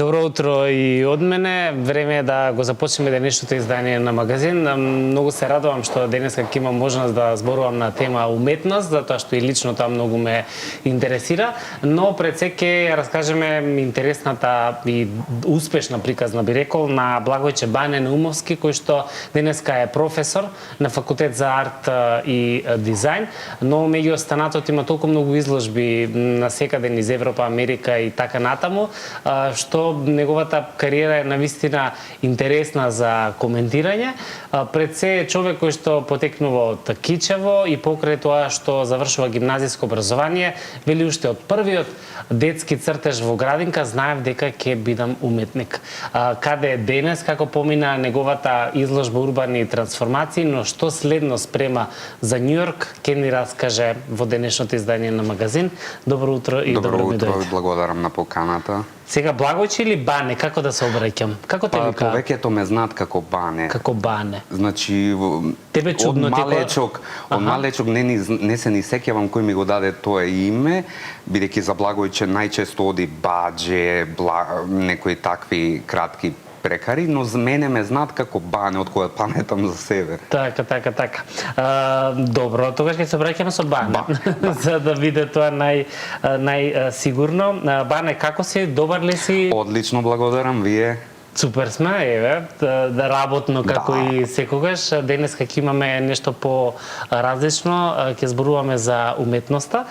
Добро утро и од мене. Време е да го започнеме денешното издание на магазин. Многу се радувам што денеска ќе имам можност да зборувам на тема уметност, затоа што и лично тоа многу ме интересира, но пред се ќе раскажеме интересната и успешна приказна, би рекол, на Благојче Бане Наумовски, кој што денеска е професор на факултет за арт и дизајн, но меѓу останатото има толку многу изложби насекаде низ Европа, Америка и така натаму, што неговата кариера е навистина интересна за коментирање. Пред се е човек кој што потекнува од Кичево и покрај тоа што завршува гимназиско образование, вели уште од првиот детски цртеж во градинка знаев дека ќе бидам уметник. Каде е денес, како помина неговата изложба урбани трансформации, но што следно спрема за Њујорк, ќе ни раскаже во денешното издание на магазин. Добро утро и добро ми дојде. Добро утро, благодарам на поканата. Сега Благојче или Бане, како да се обраќам? Како те викаат? Повеќето ме знаат како Бане. Како Бане. Значи, тебе чудно од малечок не се ни сеќавам кој ми го даде тоа име, бидејќи за Благојче најчесто оди Баџе, некои такви кратки прекари, но за мене ме знаат како Бане, од која паметам за себе. Така. Добро, тогаш ќе се обраќаме со Бане, за да биде тоа најсигурно. Бане, како си? Добар ли си? Одлично, благодарам. Вие? Супер сме, еве, да работно како и секогаш. Денеска ќе имаме нешто по-различно, ќе зборуваме за уметноста.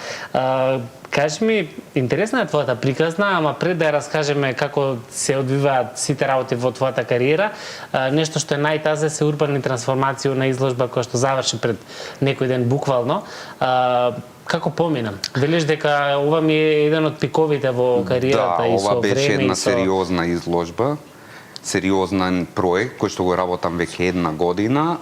Кажи ми, интересна е твојата приказна, ама пред да ја раскажеме како се одвиваат сите работи во твојата кариера, нешто што е најтазе се урбани трансформации на изложба која што заврши пред некој ден буквално. Како поминам? Велиш дека ова ми е еден од пиковите во кариерата и со време и со... Да, ова беше една сериозна изложба, сериозен проект кој што го работам веќе една година.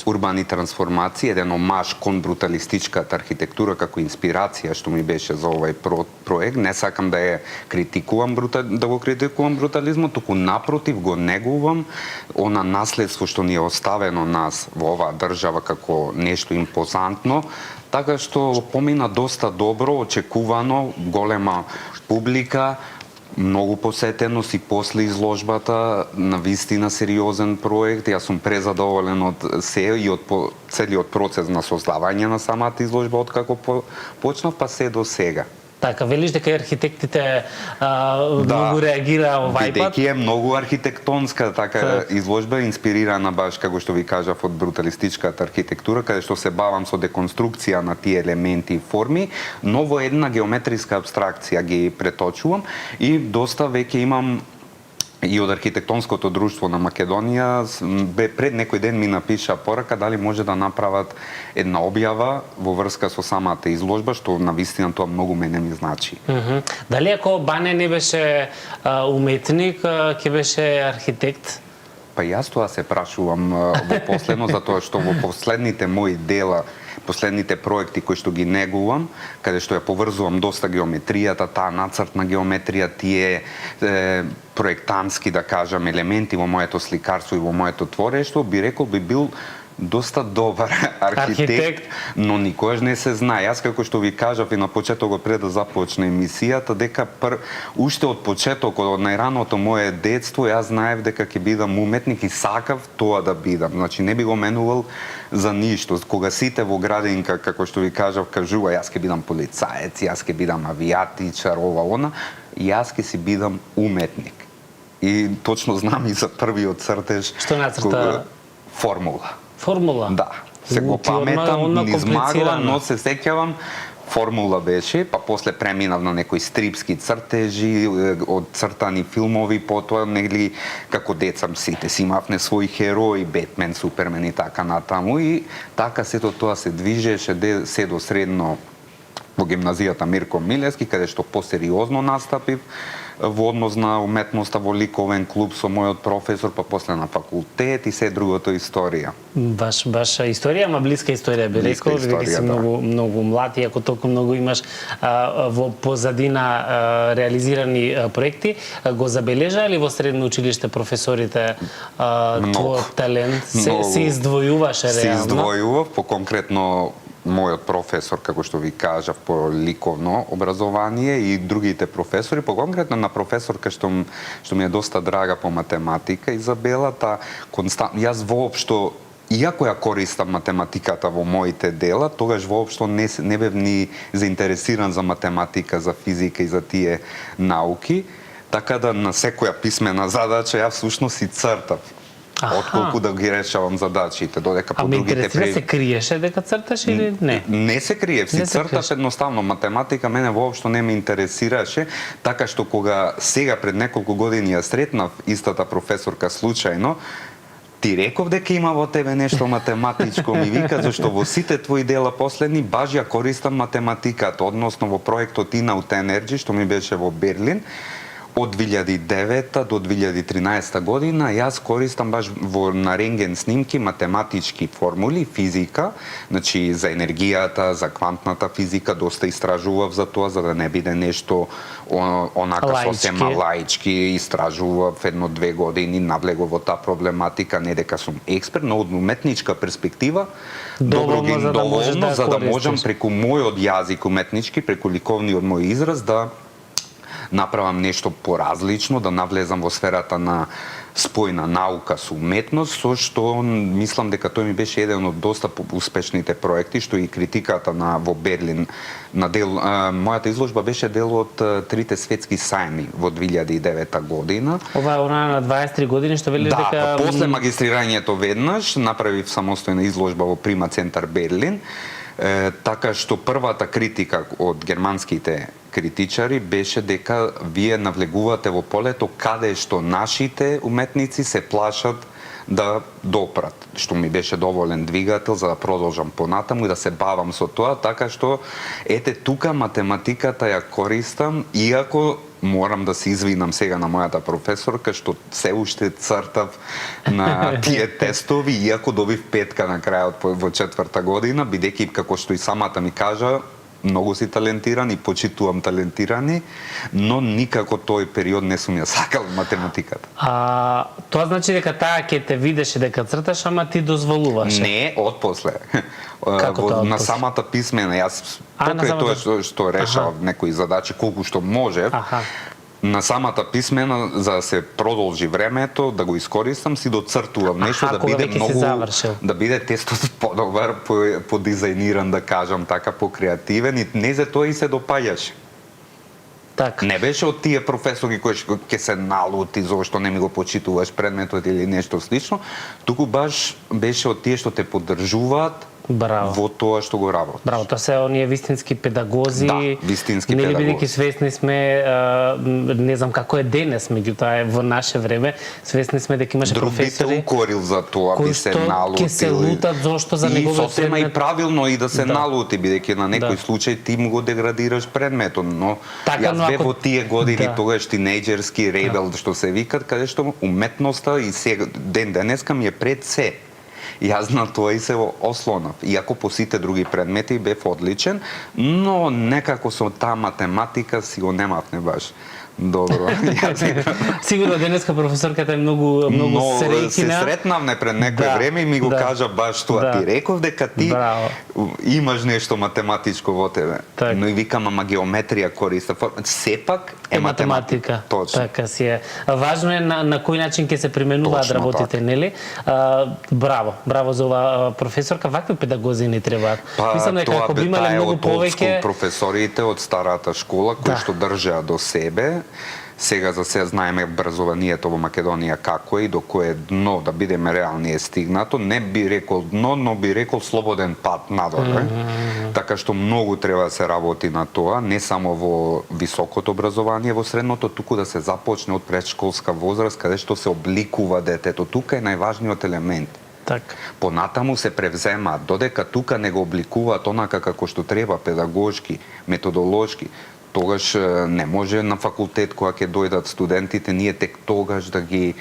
Урбани трансформации, еден омаж кон бруталистичката архитектура како инспирација што ми беше за овај проект. Не сакам да ја критикувам брутализмот, туку напротив го негувам она наследство што ни е оставено нас во оваа држава како нешто импозантно. Така што помина доста добро, очекувано, голема публика, многу посетеност и после изложбата, навистина сериозен проект. Јас сум презадоволен од се и од целиот процес на создавање на самата изложба од како почнав па се до сега. Така, велиш дека и архитектите многу реагира овај пат? Бидејќи е многу архитектонска изложба, инспирирана баш, како што ви кажав, од бруталистичката архитектура, каде што се бавам со деконструкција на тие елементи и форми, но во една геометриска абстракција ги преточувам и доста веќе имам и од архитектонското друштво на Македонија, пред некој ден ми напиша порака дали може да направат една објава во врска со самата изложба, што навистина тоа многу мене ми значи. Дали ако Бане не беше уметник, ќе беше архитект? Па јас тоа се прашувам во последно, затоа што во последните мои дела, последните проекти кои што ги негувам, каде што ја поврзувам доста геометријата, таа нацртна геометрија, тие проектантски, да кажам, елементи во моето сликарство и во моето творештво, би рекол би бил доста добар архитект, но никогаш не се знае. Јас како што ви кажав и на почетокот пред да започне емисијата, дека уште од почетокот, од најраното мое детство, јас знаев дека ќе бидам уметник и сакав тоа да бидам. Значи не би го менувал за ништо. Кога сите во градинка, како што ви кажав, кажува јас ќе бидам полицаец, јас ќе бидам авијатичар, ова, она, јас ќе си бидам уметник. И точно знам и за првиот цртеж. Што нацрта? Формула. Формула? Да. Се го паметам, низ магла, но се сеќавам, формула беше, па после преминав на некои стрипски цртежи, од цртани филмови, потоа нели како деца сите си имавме своји херои, Бетмен, Супермен и така натаму, и така сето тоа се движеше се до средно во гимназијата Мирко Милевски, каде што посериозно настапив во однос на уметноста во ликовен клуб со мојот професор, па после на факултет и се другото историја. Баш историја, ама блиска историја би рекол, бидејќи си многу млад и ако толку многу имаш во позадина реализирани проекти, го забележа ли во средно училиште професорите твојот талент? Се издвојуваше реално? Се издвојував, по конкретно мојот професор, како што ви кажав, по ликовно образование и другите професори, по конкретно на професорка што ми е доста драга по математика, Изабела, јас воопшто, иако ја користам математиката во моите дела, тогаш воопшто не бев ни заинтересиран за математика, за физика и за тие науки, така да на секоја писмена задача ја всушност и цртав. Отколку да ги решавам задачите, додека по другите интересира се криеше дека црташ или не? Не се криев, си црташ едноставно. Математика мене воопшто не ме интересираше, така што кога сега пред неколку години ја сретнав истата професорка случајно, ти реков дека има во тебе нешто математичко, ми вика, зашто во сите твои дела последни баш ја користам математиката, односно во проектот In-Out Energy, што ми беше во Берлин, од 2009 до 2013 година јас користам баш на рентген снимки математички формули, физика, значи за енергијата, за квантната физика, доста истражував за тоа, за да не биде нешто онака сосема лаички, истражував 1-2 години, навлегов во таа проблематика, не дека сум експерт, но од уметничка перспектива доволно за да можам преку мојот јазик уметнички, преку ликовниот мој израз да направам нешто поразлично, да навлезам во сферата на спојна наука со уметност, со што мислам дека тој ми беше еден од доста успешните проекти, што и критиката во Берлин на мојата изложба беше дел од трите светски сајми во 2009 година. Ова е она на 23 години што вели дека... Да, после магистрирањето веднаш направив самостојна изложба во Прима центар Берлин, така што првата критика од германските критичари беше дека вие навлегувате во полето каде што нашите уметници се плашат да допрат, што ми беше доволен двигател за да продолжам понатаму и да се бавам со тоа, така што ете тука математиката ја користам, иако морам да се извинам сега на мојата професорка што се уште цртав на тие тестови, иако добив 5 на крајот во 4-та година, бидејќи како што и самата ми кажа, многу си талентиран и почитувам талентирани, но никако тој период не сум ја сакал математиката. Тоа значи дека таа ќе те видеше дека црташ, ама ти дозволуваше? Не, отпосле. На самата писмена, јас покрај тоа што решавав некои задачи колку што можев, на самата писмена, за да се продолжи времето, да го искористам, си доцртувам нешто да биде многу, да биде тестот подобар, подизајниран, да кажам така, покреативен, и не за тоа и се допаѓаше. Не беше од тие професори кои ќе се налути зошто не ми го почитуваш предметот или нешто слично, туку баш беше од тие што те поддржуваат во тоа што го работиш. Браво, тоа се оние вистински педагози. Да, вистински педагози. Нели бидејќи свесни сме, не знам како е денес, меѓутоа е во наше време, свесни сме дека имаше професори кои укорил за тоа, би се налутил. Ќе се лутат зошто за неговиот предмет. И сосема и правилно и да се налути, бидејќи на некој случај ти му го деградираш предметот, но јас бев во тие години тогаш тинејџерски ребел што се викат, каде што уметноста и сега ден денеска ми е пред се. Јас на тоа и се ослонав. Иако по сите други предмети бев одличен, но некако со таа математика си го немавме баш добро. Сигурно денеска професорката е многу среќна. Се сретнавме пред некој време и ми го кажа баш тоа. Ти реков дека ти имаш нешто математичко во тебе. Но и викам, ама геометрија користам. Сепак е математика. Така си е. Важно е на кој начин ќе се применуваат работите, нели? Браво за ова професорка. Вакви педагози не требаат. Мислам дека ако би имале многу повеќе професорите од старата школа кои што држеа до себе. Сега за се знаеме образованието во Македонија како е и до кое дно, да бидеме реални, е стигнато. Не би рекол дно, но би рекол слободен пат надоле. Така што многу треба да се работи на тоа, не само во високото образование, во средното, туку да се започне од предшколска возраст, каде што се обликува детето. Тука е најважниот елемент. Понатаму се превземаат, додека тука не го обликуваат онака како што треба, педагошки, методолошки, тогаш не може на факултет кога ќе дојдат студентите, ние тек тогаш да ги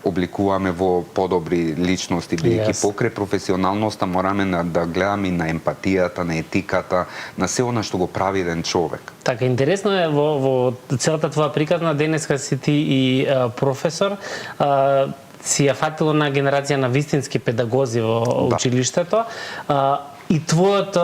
обликуваме во подобри личности, бидејќи покрај професионалноста мораме да гледаме на емпатијата, на етиката, на се она што го прави еден човек. Така, интересно е во целата твоја приказна, денеска си ти и професор, си ја фатило на генерација на вистински педагози во училиштето. И твојот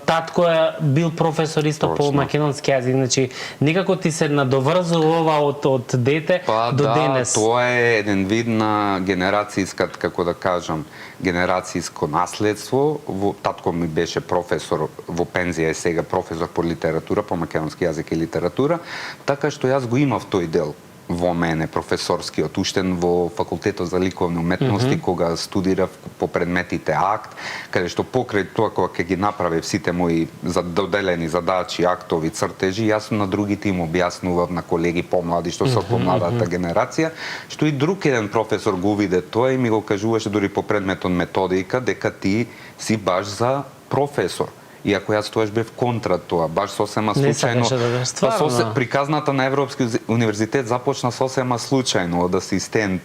татко е бил професор исто по македонски јазик, значи некако ти се надоврзува од дете до денес. Да, тоа е еден вид на генерацијска, како да кажам, генерацијско наследство. Татко ми беше професор во пензија, е сега професор по литература, по македонски јазик и литература, така што јас го имав тој дел во мене, професорскиот, уштен во факултетот за ликовни уметности, кога студирав по предметите акт, каде што покрај тоа кога ќе ги направив сите мои доделени задачи, актови, цртежи, јас на другите им објаснував, на колеги помлади, што се од помладата генерација, што и друг еден професор го виде тоа и ми го кажуваше дури по предметот методика, дека ти си баш за професор. Иако јас тоаш бев контра тоа, баш сосема случајно. Приказната на Европски универзитет започна сосема случајно од асистент,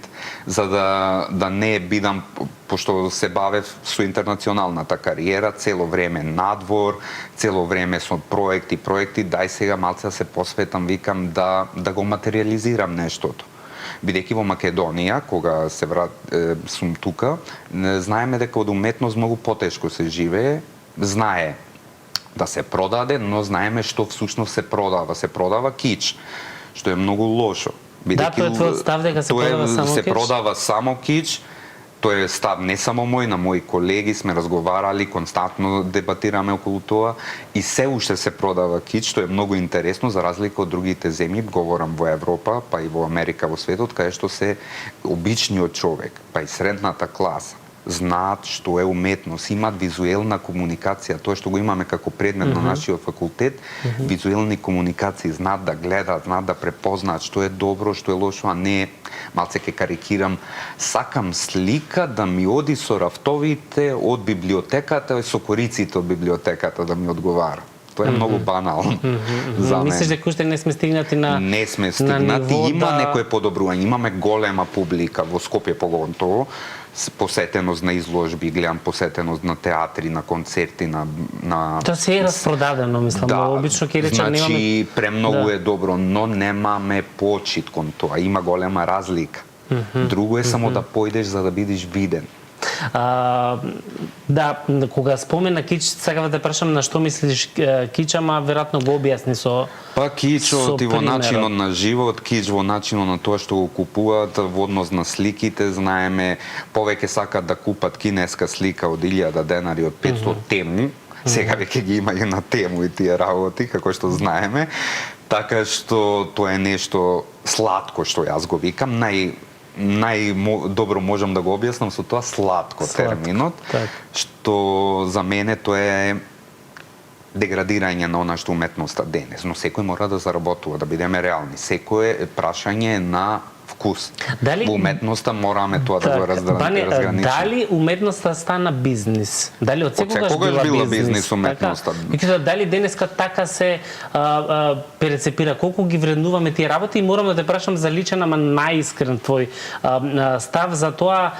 за да не бидам, пошто се бавев со интернационалната кариера, цело време надвор, цело време со проекти, дај сега малце да се посветам, викам да го материализирам нештото. Бидејќи во Македонија, кога сум тука, знаеме дека од уметност многу потешко се живее, знае да се продаде, но знаеме што всушност се продава. Се продава кич, што е многу лошо. Да, тоа е твојот став дека се продава само кич? Се продава само кич. Тоа е став не само мој, на мои колеги сме разговарали, константно дебатираме околу тоа и се уште се продава кич, што е многу интересно за разлика од другите земји, говорам во Европа, па и во Америка, во светот, каде што се обичниот човек, па и средната класа знаат што е уметност, имаат визуелна комуникација, тоа што го имаме како предмет на нашиот факултет, визуелни комуникации, знаат да гледаат, знаат да препознаат што е добро, што е лошо, а не, малце ке карикирам, сакам слика да ми оди со рафтовите од библиотеката и со кориците од библиотеката да ми одговара. Тоа е многу банално за мене. Мислиш дека уште не сме стигнати на Не сме стигнати, има некое подобрување, имаме голема публика во Скопје поготово, посетеност на изложби, гледам посетеност на театри, на концерти, на Тоа се е распродадено, мислам, обично ќе речам немаме. Значи премногу е добро, но немаме почит кон тоа, има голема разлика. Друго е само да појдеш за да бидеш виден. Да, кога спомена кич, сакав да те прашам на што мислиш кич, ама веројатно го објасни со Па кичот и во начинот на живот, кич во начинот на тоа што го купуваат, во однос на сликите, знаеме, повеќе сакат да купат кинеска слика од 1000 денари, од 500 тему, сега веќе ги има и на тему и тие работи, како што знаеме, така што тоа е нешто сладко што јас го викам, најдобро можам да го објаснам со тоа сладко терминот, што за мене тоа е деградирање на она што уметноста денес, но секој мора да заработува, да бидеме реални. Секој е прашање на вкус. Во уметноста мораме тоа да го разграничиме. Дали уметноста стана бизнис? Дали од секогаш била бизнис уметноста? Дали денеска така се перцепира? Колку ги вреднуваме тие работи? И морам да те прашам за личен, ама најискрен твој став за тоа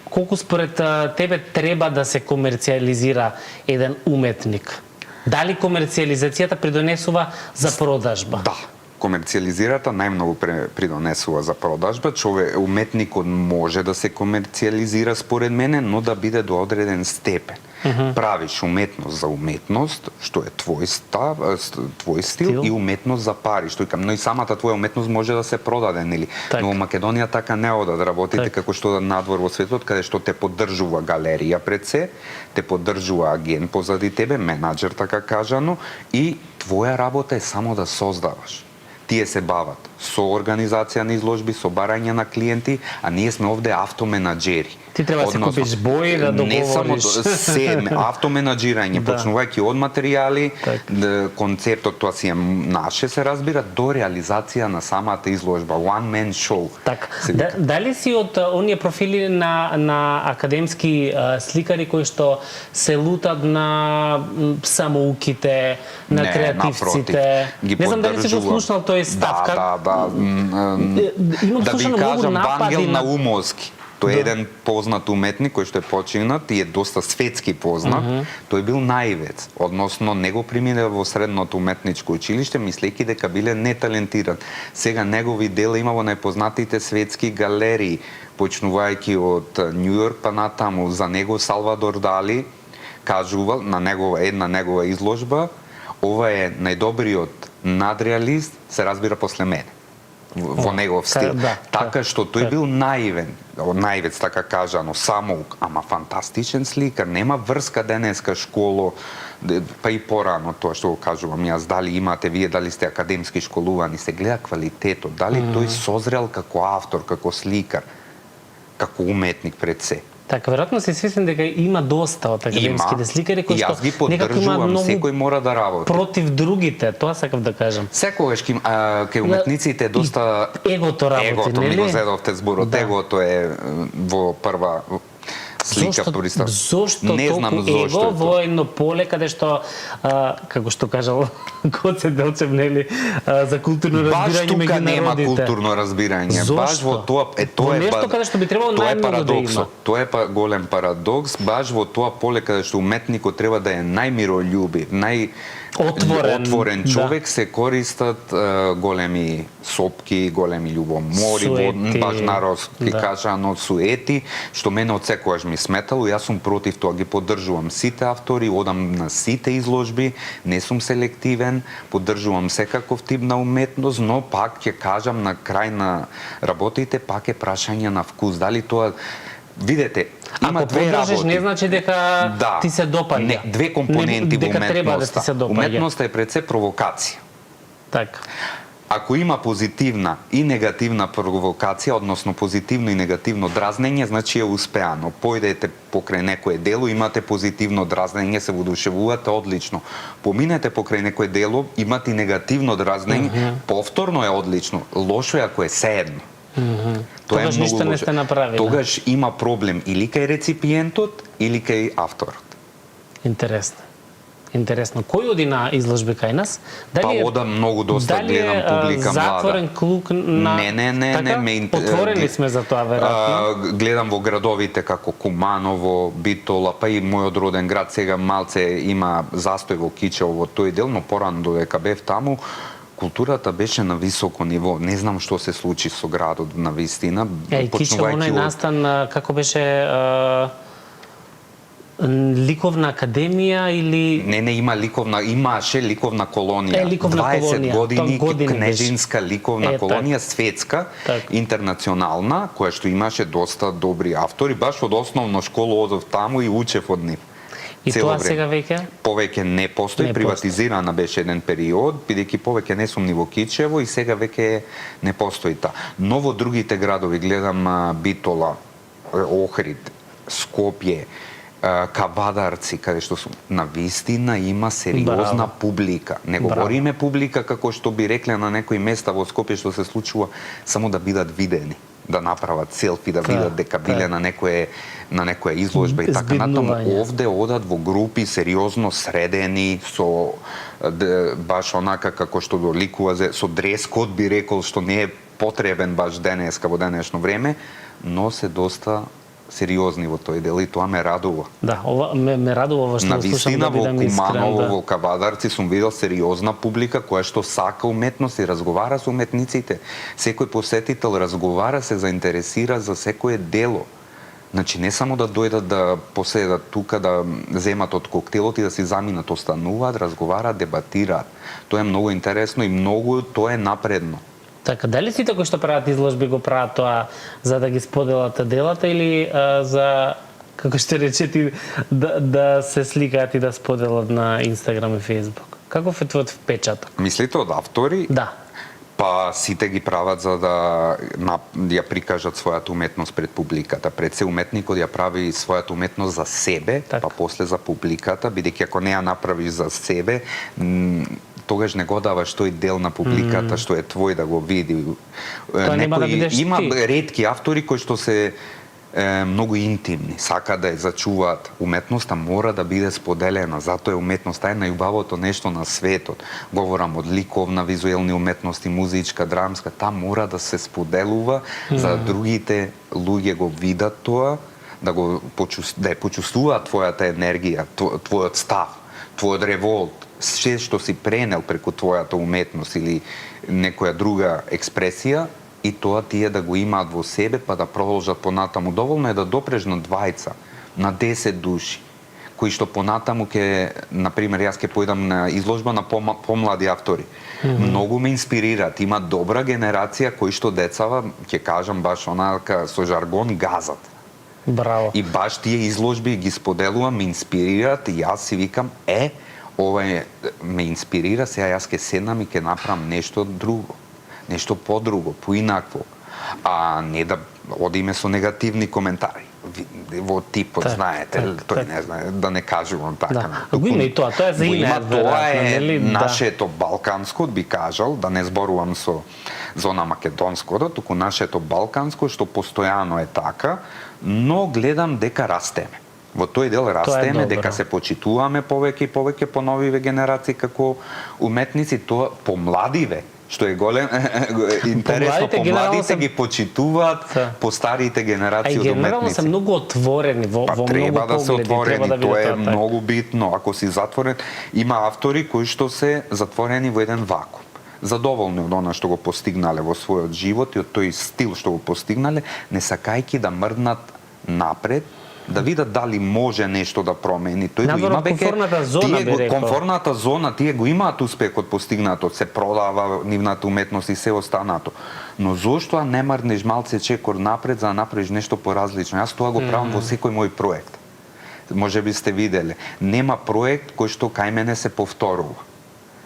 колку според тебе треба да се комерцијализира еден уметник? Дали комерцијализацијата придонесува за продажба? Да. Комерцијализирата најмногу придонесува за продажба. Уметникот може да се комерцијализира според мене, но да биде до одреден степен. Правиш уметност за уметност, што е твој став, твој стил, и уметност за пари, што викам, но и самата твоја уметност може да се продаде, нели? Но во Македонија така не одат работите како што надвор во светот, каде што те поддржува галерија пред се, те поддржува агент позади тебе, менаџер така кажано, и твоја работа е само да создаваш. Тие се бават со организација на изложби, со барање на клиенти, а ние сме овде автоменаџери. Ти треба да се купиш бои, да договориш. Не само се автоменаџирање, почнувајќи од материјали, концептот тоа си е наше, се разбира, до реализација на самата изложба, one man show. Дали си од оние профили на академски сликари кои што се лутат на самоуките, на креативците? Не знам дали си го слушнал тој став. Да ви кажам, Вангел Наумовски. Тој е еден познат уметник кој што е починат и е доста светски познат. Тој бил наивец, односно не го примине во средното уметничко училиште, мислејќи дека биле неталентиран. Сега негови дела има во најпознатите светски галерии, почнувајќи од Њујорк па натаму. За него Салвадор Дали кажувал на негова изложба, ова е најдобриот надреалист, се разбира после мене. Во негов стил. Така што тој бил наивец, така кажано, самоук, ама фантастичен сликар, нема врска денеска школо, па и порано тоа што го кажувам јас, дали имате вие, дали сте академски школувани, се гледа квалитетот, дали тој созрел како автор, како сликар, како уметник пред се. Така, веројатно си свесен дека има доста од академските сликари кои што некако имаат многу секој мора да работи против другите, тоа сакав да кажам. Секогаш кај уметниците доста егото работи, нели? Егото ми го зедовте зборот, егото е во прва слика пристав. Зошто толку его во едно поле каде што како што кажал Гоце Делчев, нели, за културно разбирање меѓу народите. Баш тука нема културно разбирање. Баш во тоа тоа е нешто каде што би требало најмногу да има. Тоа е голем парадокс, баш во тоа поле каде што уметникот треба да е најмирољубив, отворен човек, се користат големи сопки, големи љубомори, баш народски кажано суети, што мене од секогаш ми сметало. Јас сум против тоа, ги поддржувам сите автори, одам на сите изложби, не сум селективен, поддржувам секаков тип на уметност, но пак ќе кажам на крај на работите, пак е прашање на вкус. Дали тоа видете, има две работи. Не значи дека ти се допаѓа. Не, две компоненти во уметноста. Да уметноста е пред се провокација. Така. Ако има позитивна и негативна провокација, односно позитивно и негативно дразнење, значи е успеано. Појдете покрај некое дело, имате позитивно дразнење, се воодушевувате, одлично. Поминете покрај некое дело, имате и негативно дразнење, повторно е одлично. Лошо е ако е seедно. Тогаш ништо не сте направили. Тогаш има проблем или кај реципиентот, или кај авторот. Интересно. Кој оди на изложби кај нас? Дали одам многу доста, гледам публика млада. Затворен клуб на... Не. Отворени сме за тоа, веројатно. Гледам во градовите како Куманово, Битола, па и мојот роден град сега малце има застој во Кичево во тој дел, но порано додека бев таму, културата беше на високо ниво. Не знам што се случи со градот на вистина. Кичево оној настан, како беше... ликовна академија или... Не, имаше ликовна колонија. 20 години кнежинска ликовна колонија, светска, интернационална, која што имаше доста добри автори. Баш од основна школа одев таму и учев од нив. И тоа сега веќе? Повеќе не постои, приватизирана беше еден период, бидејќи повеќе не сум ни во Кичево и сега веќе не постои та. Но во другите градови, гледам Битола, Охрид, Скопје, Кавадарци, каде што на вистина има сериозна публика. Не говориме публика како што би рекле на некои места во Скопје што се случува само да бидат видени, да направат селфи, да видат дека биле на некоја изложба и така натаму. Овде одат во групи сериозно средени со баш онака како што доликува со дрес-код, би рекол, што не е потребен баш денеска во денешно време, но се доста сериозни во тој дел и тоа ме радува. Да, ова ме радува што го слушам, да бидам искрен. На вистина во Куманово, во Кавадарци сум видел сериозна публика која што сака уметност и разговара со уметниците. Секој посетител разговара, се заинтересира за секое дело. Значи не само да дојдат да поседат тука, да земат од коктелот и да си заминат, остануваат, разговараат, дебатираат. Тоа е многу интересно и многу тоа е напредно. Така, дали сите кои што прават изложби го прават тоа за да ги споделат делата или за, како што речети, да се сликаат и да споделат на Инстаграм и Фејсбук? Каков е твојот впечаток? Мислите од автори? Да. Па сите ги прават за да ја прикажат својата уметност пред публиката. Пред се уметникот ја прави својата уметност за себе, па после за публиката, бидејќи ако не ја направиш за себе, тогаш не го даваш тој дел на публиката што е твој да го види. Има ретки автори кои што се многу интимни, сака да ја зачуваат. Уметноста мора да биде споделена, затоа уметноста е најубавото нешто на светот. Говорам од ликовна, визуелни уметности, музичка, драмска, таа мора да се споделува за другите луѓе го видат тоа, да ја почувствуваат твојата енергија, твојот став, твојот револт, се што си пренел преку твојата уметност или некоја друга експресија, и тоа тие да го имаат во себе, па да продолжат понатаму. Доволно е да допреш на 20, на 10 души, кои што понатаму ќе, например, јас ќе појдам на изложба на помлади автори. Многу ме инспирираат, има добра генерација кои што децава, ќе кажам баш онака со жаргон газат. Браво. И баш тие изложби ги споделувам, ме инспирираат и јас си викам, ова ме инспирира, сега јас ќе седнам и ќе направам нешто друго, нешто подруго, поинакво, а не да одиме со негативни коментари. Во типот, знаете, тој не знае, да не кажувам така. Го има и тоа е за име. Тоа е нашето балканско, би кажал, да не зборувам со зона македонското, туку нашето балканско, што постојано е така, но гледам дека растеме. Во тој дел растеме, дека се почитуваме повеќе и повеќе по новиве генерации како уметници, тоа по младиве, што е голем интересно, по младите ги почитуваат по старите генерации од уметници. Генерално се многу отворени во многу погледи. Треба да се отворени, тоа е многу битно. Ако си затворен, има автори кои што се затворени во еден вакуум. Задоволни од она што го постигнале во својот живот и од тој стил што го постигнале, не сакајки да мрднат напред, да видат дали може нешто да промени. Тој го има веќе комфортната зона, тие го имаат успехот постигнатот, се продава нивната уметност и се останато. Но зошто не мрднеш малце чекор напред за да направиш нешто поразлично? Јас тоа го правам во секој мој проект. Може би сте виделе, нема проект кој што кај мене се повторува.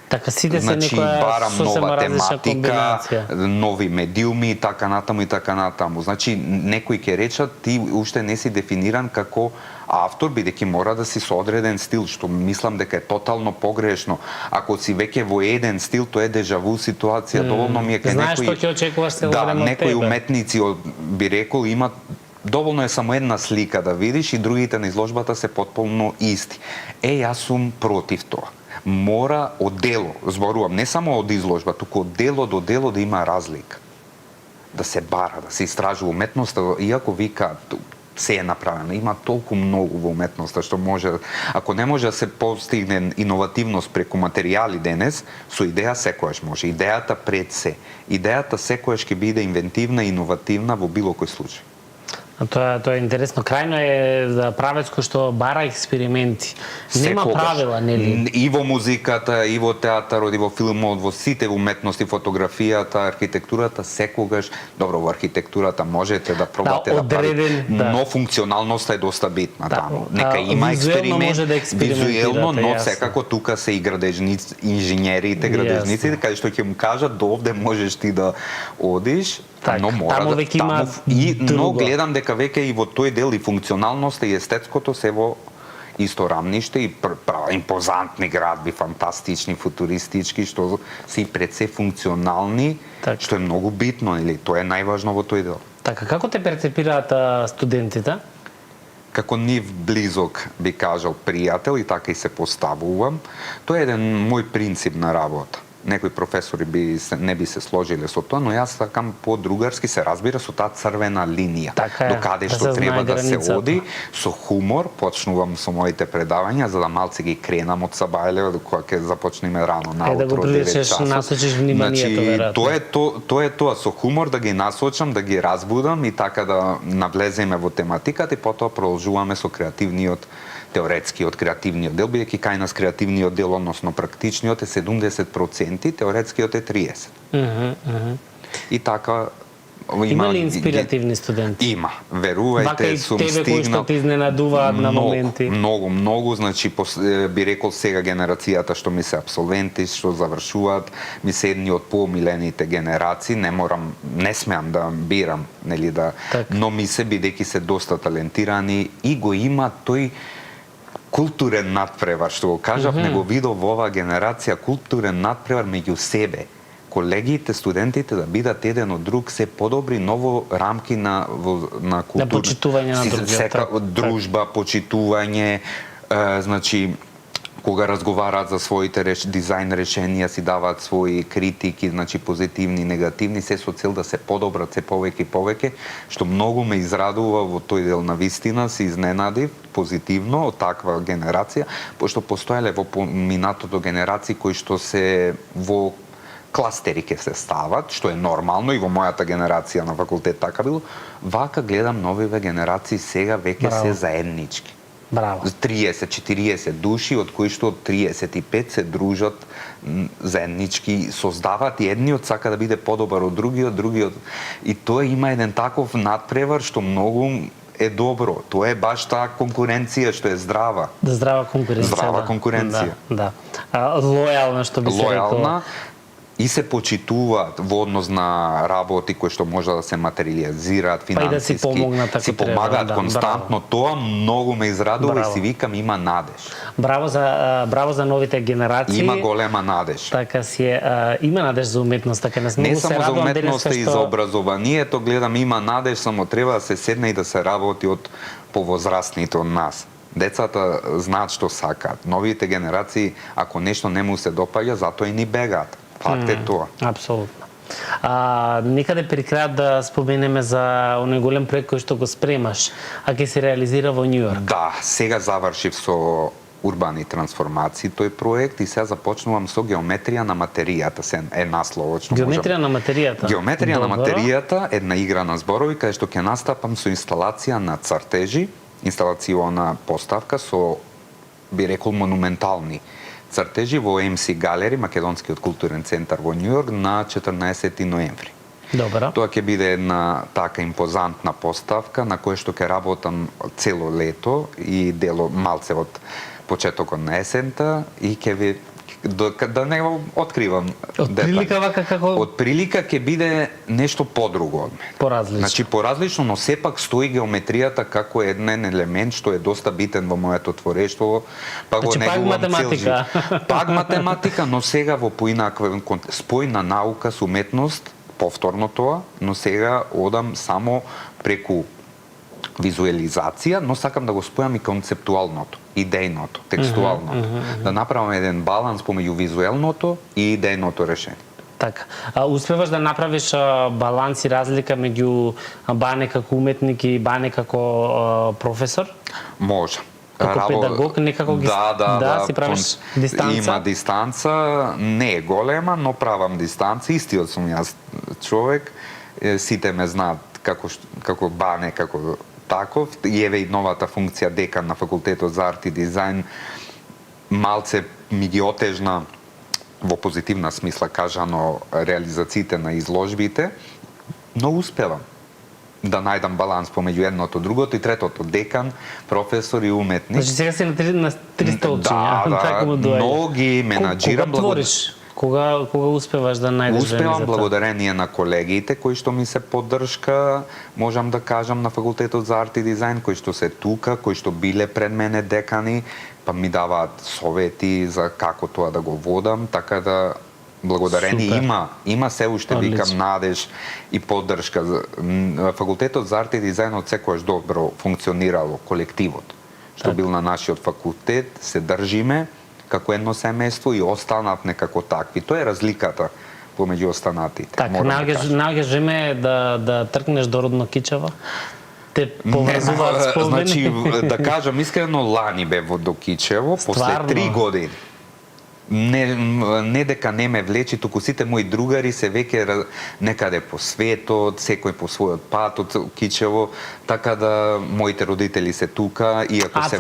Така сите се некоја сосема различна комбинација. Нови медиуми и така натаму и така натаму. Значи некои ќе речат ти уште не си дефиниран како автор, бидејќи мора да си со одреден стил, што мислам дека е тотално погрешно. Ако си веќе во еден стил, тоа е дежаву ситуација, доволно ми е кај некои. Знаеш што ќе очекуваш цело време од тебе. Некои уметници би рекол имат доволно е само една слика да видиш и другите на изложбата се потполно исти. Јас сум против тоа. Мора од дело, зборувам, не само од изложба, туку од дело до дело да има разлика. Да се бара, да се истражува уметноста, иако вика се е направено. Има толку многу во уметноста што може, ако не може да се постигне иновативност преку материјали денес, со идеја секојаш може. Идејата пред се. Идејата секојаш ќе биде инвентивна и иновативна во било кој случај. Тоа е интересно. Крајно е за правец кој што бара експерименти. Нема правила, нели? И во музиката, и во театарот, и во филмот, во сите уметности, фотографијата, архитектурата, секогаш, добро, во архитектурата можете да пробате да правите, но функционалноста е доста битна таму. Нека има експеримент, визуелно, но секако тука се и градежници, инженерите, градежниците, каде што ќе му кажат до овде можеш ти да одиш, но мора да но гледам дека веќе и во тој дел и функционалноста и естетското се во исто рамниште и импозантни градби, фантастични, футуристички, што се и пред се функционални, што е многу битно, или тоа е најважно во тој дел. Така, како те перцепираат студентите? Како нив близок, би кажал, пријател и така и се поставувам. Тоа е еден мој принцип на работа. Некои професори не би се сложиле со тоа, но јас сакам по-другарски, се разбира, со таа црвена линија. До каде што треба да се оди, со хумор, почнувам со моите предавања, за да малце ги кренам од Сабајле, кога ќе започнеме рано наутро, да го привлечеш, насочиш вниманието, веројатно. Тоа е тоа, со хумор да ги насочам, да ги разбудам и така да навлеземе во тематиката и потоа продолжуваме со креативниот теоретскиот креативниот дел, бидејќи кај нас креативниот дел, односно практичниот е 70%, теоретскиот е 30%. И така има ли инспиративни студенти? Има, верувајте, сум стигнал. Тебе кои што те изненадуваат на моменти? Многу, значи би рекол сега генерацијата што ми се абсолвенти, што завршуваат, ми се едни од поомилените генерации, не смеам да бирам, нели да, но ми се бидејќи се доста талентирани и го има тој културен надпревар, што го кажав, не го видов во оваа генерација, културен надпревар меѓу себе. Колегите, студентите да бидат еден од друг се подобри, ново рамки на култура. На почитување на другиот. Дружба, почитување, значи, кога разговараат за своите дизајн решенија, си даваат своји критики, значи позитивни, негативни, се со цел да се подобрат се повеќе и повеќе, што многу ме израдува во тој дел. Навистина се изненадив позитивно од таква генерација, пошто постоеле во поминатото генерации кои што се во кластери ќе се стават, што е нормално и во мојата генерација на факултет така било. Вака гледам новиве генерации сега веќе се заеднички. Браво. 30-40 души, од кои што 35 се дружат заеднички, создаваат и едниот сака да биде подобар од другиот. И тоа има еден таков надпревар што многу е добро. Тоа е баш таа конкуренција што е здрава. Здрава конкуренција. Здрава конкуренција. Да. Лојална, што би се рекло. Лојална и се почитуваат во однос на работи кои што може да се материализираат финансиски. Па и да си помогнат ако си помагаат треба, константно. Тоа многу ме израдува и си викам има надеж. Браво за новите генерации. Има голема надеж. Така си е, има надеж за уметност, така не само за уметноста и за образованието, гледам има надеж, само треба да се седне и да се работи од повозрастните од нас. Децата знаат што сакаат. Новите генерации, ако нешто не му се допаѓа, затоа и ни бегаат. Факт е тоа. Апсолутно. Некаде при крајот да споменеме за оној голем проект кој што го спремаш, а ќе се реализира во Њу Јорк. Да, сега завршив со урбани трансформации тој проект и сега започнувам со геометрија на материјата, се е насловот. Геометрија на материјата. Геометрија на материјата, една игра на зборови каде што ќе настапам со инсталација на цртежи, инсталациона поставка со, би рекол, монументални цртежи во MC Галери, Македонскиот културен центар во Њу Јорк на 14 ноември. Добро. Тоа ќе биде една така импозантна поставка на која што ќе работам цело лето и дело малце од почетокот на есента и ќе ви да не го откривам. Од прилика вака како? Од прилика ќе биде нешто подруго од мене. Поразлично. Значи поразлично, но сепак стои геометријата како еден елемент што е доста битен во моето творештво. Значи пак математика. Пак математика, но сега во поинаква спојна наука со уметност, повторно тоа, но сега одам само преку визуализација, но сакам да го спојам и концептуалното, идејното, текстуалното. Да направам еден баланс помеѓу визуелното и идејното решение. Така. Успеваш да направиш баланс и разлика меѓу Бане како уметник и Бане како професор? Може. Како педагог некако ги си правиш дистанца? Има дистанца, не е голема, но правам дистанца. Истиот сум јас човек, сите ме знаат како Бане, како таков, и еве и новата функција декан на факултетот за арт и дизајн малце ми ги отежна во позитивна смисла кажано реализациите на изложбите, но успевам да најдам баланс помеѓу едното, другото и третото, декан, професор и уметник. Значи сега си на 300 учења, така му доаѓа. Но ги менаџирам. Кога твориш? Кога успеваш да најдеш време за тоа? Успевам благодарение на колегите кои што ми се поддршка, можам да кажам, на факултетот за арт и дизајн, кои што се тука, кои што биле пред мене декани, па ми даваат совети за како тоа да го водам, така да благодарение има се уште викам надеж и поддршка. Факултетот за арт и дизајн од секојаш добро функционирало колективот што бил на нашиот факултет, се држиме како едно семејство и останав некако такви. Тоа е разликата помеѓу останатите. Така, наоѓаш време да тркнеш до родно Кичево? Те поврзуваат спомени? Значи, да кажам искрено, лани бев во Кичево, после 3 години. Не дека не ме влечи, туку сите мои другари се веќе некаде по светот, секој по својот пат од Кичево, така да моите родители се тука, иако се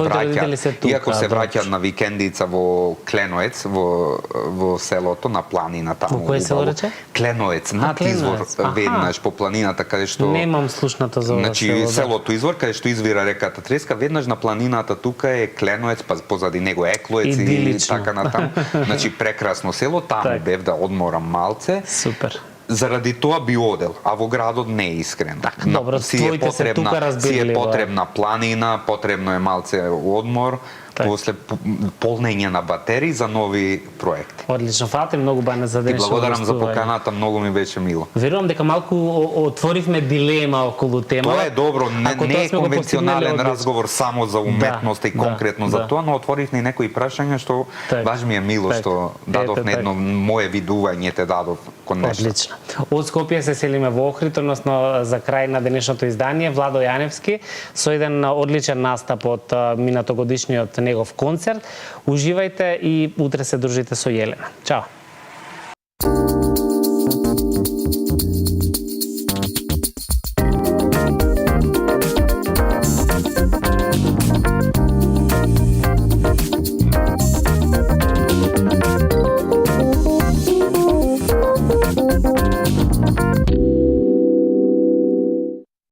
враќаат на викендица во Кленоец, во селото на планината. Во кој село рече? Кленоец, над Извор, веднаш по планината каде што немам слушната за ова село. Значи селото Извор каде што извира реката Треска, веднаш на планината тука е Кленоец, па позади него Еклоец и така натаму. Значи прекрасно село, таму бев да одморам малце. Супер. Заради тоа би одел, а во градот не е искрено. Добро, твоите се тука разбирливо. Си е потребна планина, потребно е малце одмор, после полнење на батерии за нови проекти. Одлично, фала ти многу, Бане, за денешното гостување. Ти благодарам за поканата, многу ми беше мило. Верувам дека малку отворивме дилема околу темата. Тоа е добро, не е конвенционален разговор само за уметност и конкретно за тоа, но отворивме и некои прашања што баш ми е мило што дадов на едно мое видување те дадов кон нешто. Одлично. Од Скопје се селиме во Охрид, односно за крај на денешното издание Владо Јаневски со еден одличен настап од минатогодишниот негов концерт. Уживајте и утре се дружите со Јелена. Чао!